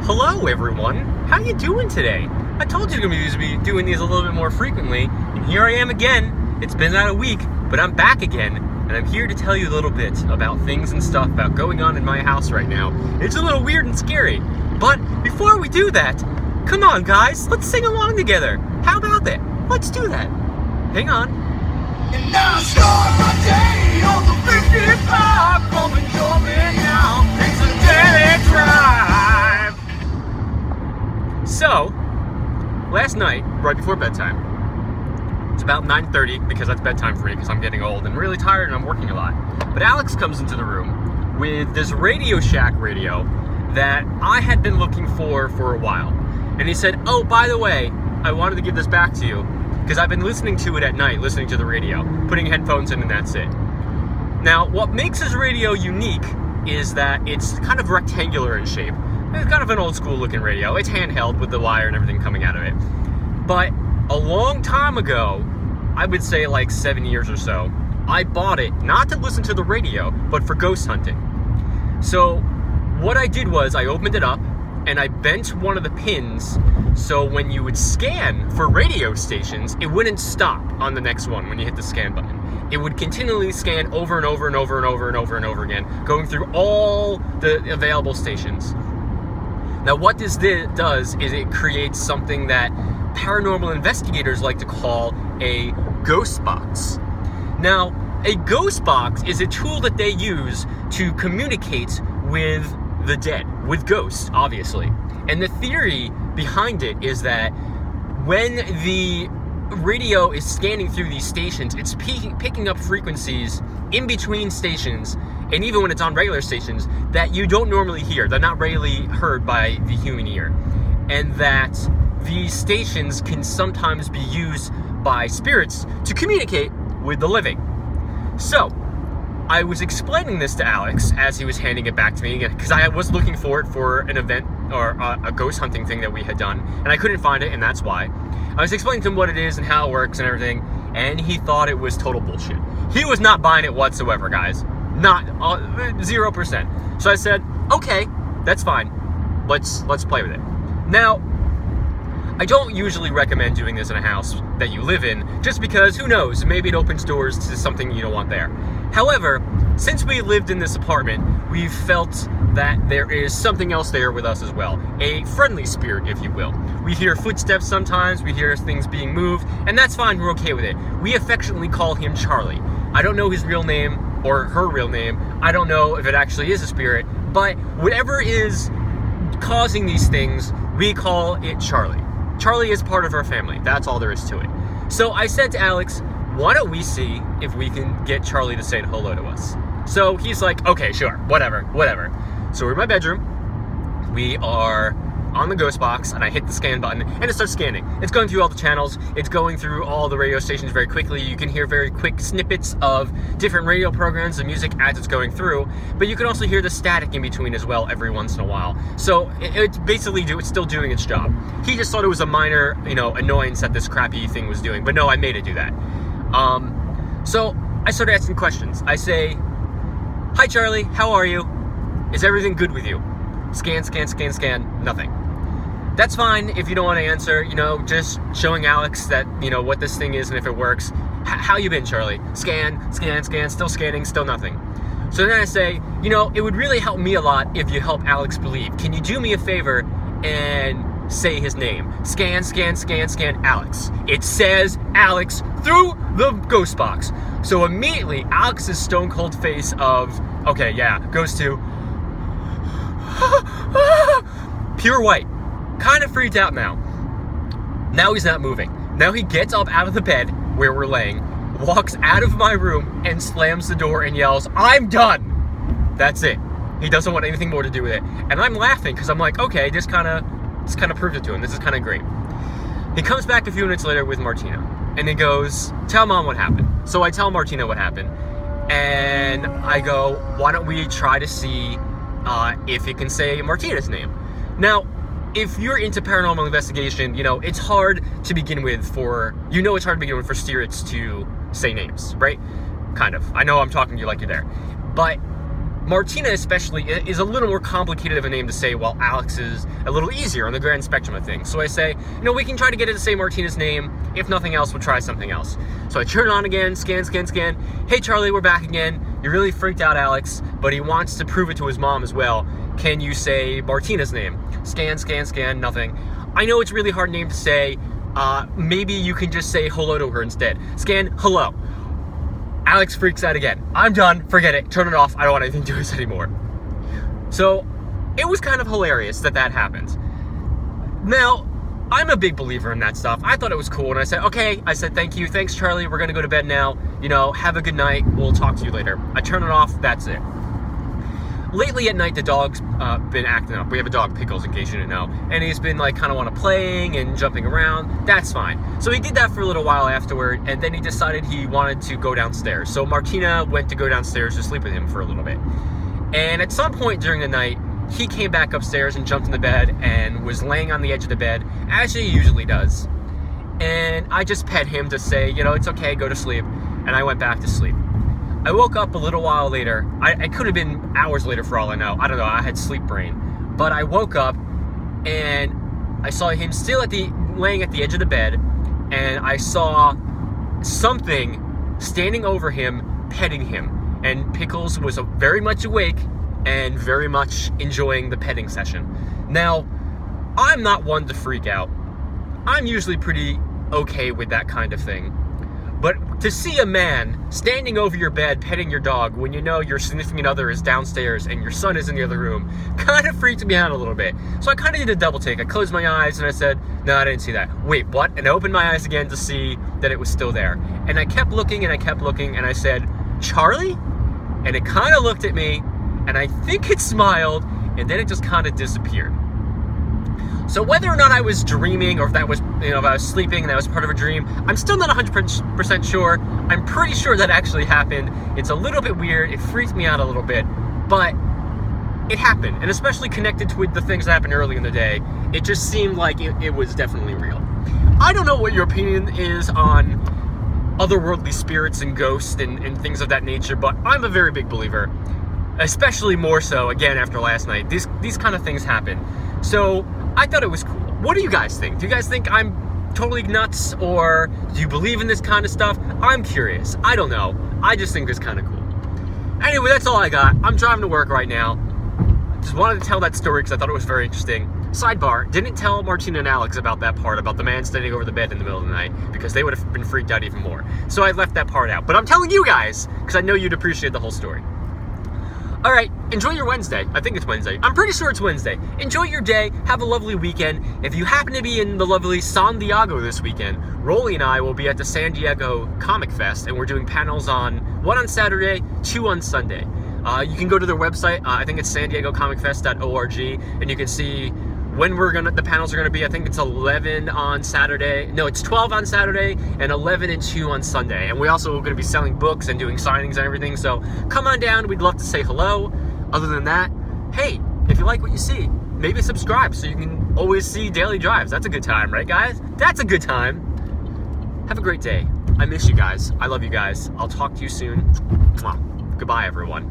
Hello everyone, how you doing today? I told you to be doing these a little bit more frequently, and here I am again. It's been about a week, but I'm back again, and I'm here to tell you a little bit about things and stuff about going on in my house right now. It's a little weird and scary, but before we do that, come on guys, let's sing along together. How about that? Let's do that. Hang on. And now I start my day on the 55, coming me now. It's a daily drive. So, last night, right before bedtime, it's about 9:30 because that's bedtime for me because I'm getting old and really tired and I'm working a lot. But Alex comes into the room with this Radio Shack radio that I had been looking for a while. And he said, oh, by the way, I wanted to give this back to you because I've been listening to it at night, listening to the radio, putting headphones in and that's it. Now, what makes this radio unique is that it's kind of rectangular in shape. It's kind of an old school looking radio. It's handheld with the wire and everything coming out of it. But a long time ago, I would say like 7 years or so, I bought it not to listen to the radio, but for ghost hunting. So what I did was I opened it up and I bent one of the pins so when you would scan for radio stations, it wouldn't stop on the next one when you hit the scan button. It would continually scan over and over and over and over and over and over again, going through all the available stations. Now what this does is it creates something that paranormal investigators like to call a ghost box. Now, a ghost box is a tool that they use to communicate with the dead, with ghosts, obviously. And the theory behind it is that when the radio is scanning through these stations, it's picking up frequencies in between stations, and even when it's on regular stations, that you don't normally hear. They're not regularly heard by the human ear. And that these stations can sometimes be used by spirits to communicate with the living. So, I was explaining this to Alex as he was handing it back to me, because I was looking for it for an event or a ghost hunting thing that we had done, and I couldn't find it, and that's why. I was explaining to him what it is and how it works and everything, and he thought it was total bullshit. He was not buying it whatsoever, guys. Not 0%. So I said, okay, that's fine. Let's play with it. Now, I don't usually recommend doing this in a house that you live in, just because, who knows, maybe it opens doors to something you don't want there. However, since we lived in this apartment, we've felt that there is something else there with us as well. A friendly spirit, if you will. We hear footsteps sometimes, we hear things being moved, and that's fine, we're okay with it. We affectionately call him Charlie. I don't know his real name, or her real name. I don't know if it actually is a spirit, but whatever is causing these things, we call it Charlie. Charlie is part of our family. That's all there is to it. So I said to Alex, why don't we see if we can get Charlie to say hello to us? So he's like, okay, sure, whatever. So we're in my bedroom. We are on the ghost box, and I hit the scan button, and it starts scanning. It's going through all the channels. It's going through all the radio stations very quickly. You can hear very quick snippets of different radio programs and music as it's going through, but you can also hear the static in between as well every once in a while. So it's basically it's still doing its job. He just thought it was a minor, annoyance that this crappy thing was doing, but no, I made it do that. So I started asking questions. I say, hi Charlie, how are you? Is everything good with you? Scan, nothing. That's fine if you don't want to answer, just showing Alex that, what this thing is and if it works. How you been, Charlie? Scan, still scanning, still nothing. So then I say, it would really help me a lot if you help Alex believe. Can you do me a favor and say his name? Scan, Alex. It says Alex through the ghost box. So immediately, Alex's stone cold face of, okay, yeah, goes to pure white. Kind of freaked out now. Now he's not moving. Now he gets up out of the bed where we're laying, walks out of my room, and slams the door and yells, I'm done! That's it. He doesn't want anything more to do with it. And I'm laughing because I'm like, okay, this kind of proved it to him. This is kind of great. He comes back a few minutes later with Martina, and he goes, tell Mom what happened. So I tell Martina what happened, and I go, why don't we try to see if it can say Martina's name. Now, if you're into paranormal investigation, it's hard to begin with for spirits to say names, right? Kind of. I know I'm talking to you like you're there. But Martina especially is a little more complicated of a name to say, while Alex is a little easier on the grand spectrum of things. So I say, we can try to get it to say Martina's name. If nothing else, we'll try something else. So I turn it on again, scan. Hey, Charlie, we're back again. You're really freaked out, Alex, but he wants to prove it to his mom as well. Can you say Martina's name? Scan, nothing. I know it's a really hard name to say. Maybe you can just say hello to her instead. Scan, hello. Alex freaks out again. I'm done. Forget it. Turn it off. I don't want anything to do with this anymore. So it was kind of hilarious that happened. Now, I'm a big believer in that stuff. I thought it was cool, and I said, okay. I said, thank you. Thanks, Charlie. We're going to go to bed now. Have a good night. We'll talk to you later. I turn it off. That's it. Lately at night, the dog's been acting up. We have a dog, Pickles, in case you didn't know. And he's been kind of want to playing and jumping around. That's fine. So he did that for a little while afterward, and then he decided he wanted to go downstairs. So Martina went to go downstairs to sleep with him for a little bit. And at some point during the night, he came back upstairs and jumped in the bed and was laying on the edge of the bed, as he usually does. And I just pet him to say, it's okay, go to sleep. And I went back to sleep. I woke up a little while later. I could have been hours later for all I know. I don't know. I had sleep brain. But I woke up and I saw him still laying at the edge of the bed, and I saw something standing over him, petting him. And Pickles was very much awake and very much enjoying the petting session. Now, I'm not one to freak out. I'm usually pretty okay with that kind of thing. But to see a man standing over your bed petting your dog when your significant other is downstairs and your son is in the other room kind of freaked me out a little bit. So I kind of did a double take. I closed my eyes and I said, no, I didn't see that. Wait, what? And I opened my eyes again to see that it was still there. And I kept looking and I said, Charlie? And it kind of looked at me, and I think it smiled, and then it just kind of disappeared. So whether or not I was dreaming, or if that was, if I was sleeping and that was part of a dream, I'm still not 100% sure. I'm pretty sure that actually happened. It's a little bit weird. It freaked me out a little bit, but it happened. And especially connected with the things that happened early in the day, it just seemed like it was definitely real. I don't know what your opinion is on otherworldly spirits and ghosts and things of that nature, but I'm a very big believer, especially more so, again, after last night. These kind of things happen. So I thought it was cool. What do you guys think? Do you guys think I'm totally nuts, or do you believe in this kind of stuff? I'm curious. I don't know. I just think it's kind of cool. Anyway, that's all I got. I'm driving to work right now. Just wanted to tell that story because I thought it was very interesting. Sidebar, didn't tell Martina and Alex about that part, about the man standing over the bed in the middle of the night, because they would have been freaked out even more. So I left that part out. But I'm telling you guys, because I know you'd appreciate the whole story. All right, enjoy your Wednesday. I think it's Wednesday. I'm pretty sure it's Wednesday. Enjoy your day. Have a lovely weekend. If you happen to be in the lovely San Diego this weekend, Rolly and I will be at the San Diego Comic Fest, and we're doing panels one on Saturday, 2 on Sunday. You can go to their website. I think it's sandiegocomicfest.org, and you can see when the panels are gonna be. I think it's 11 on Saturday. No, it's 12 on Saturday and 11 and 2 on Sunday. And we also are gonna be selling books and doing signings and everything. So come on down. We'd love to say hello. Other than that, hey, if you like what you see, maybe subscribe so you can always see daily drives. That's a good time, right, guys? That's a good time. Have a great day. I miss you guys. I love you guys. I'll talk to you soon. Mwah. Goodbye, everyone.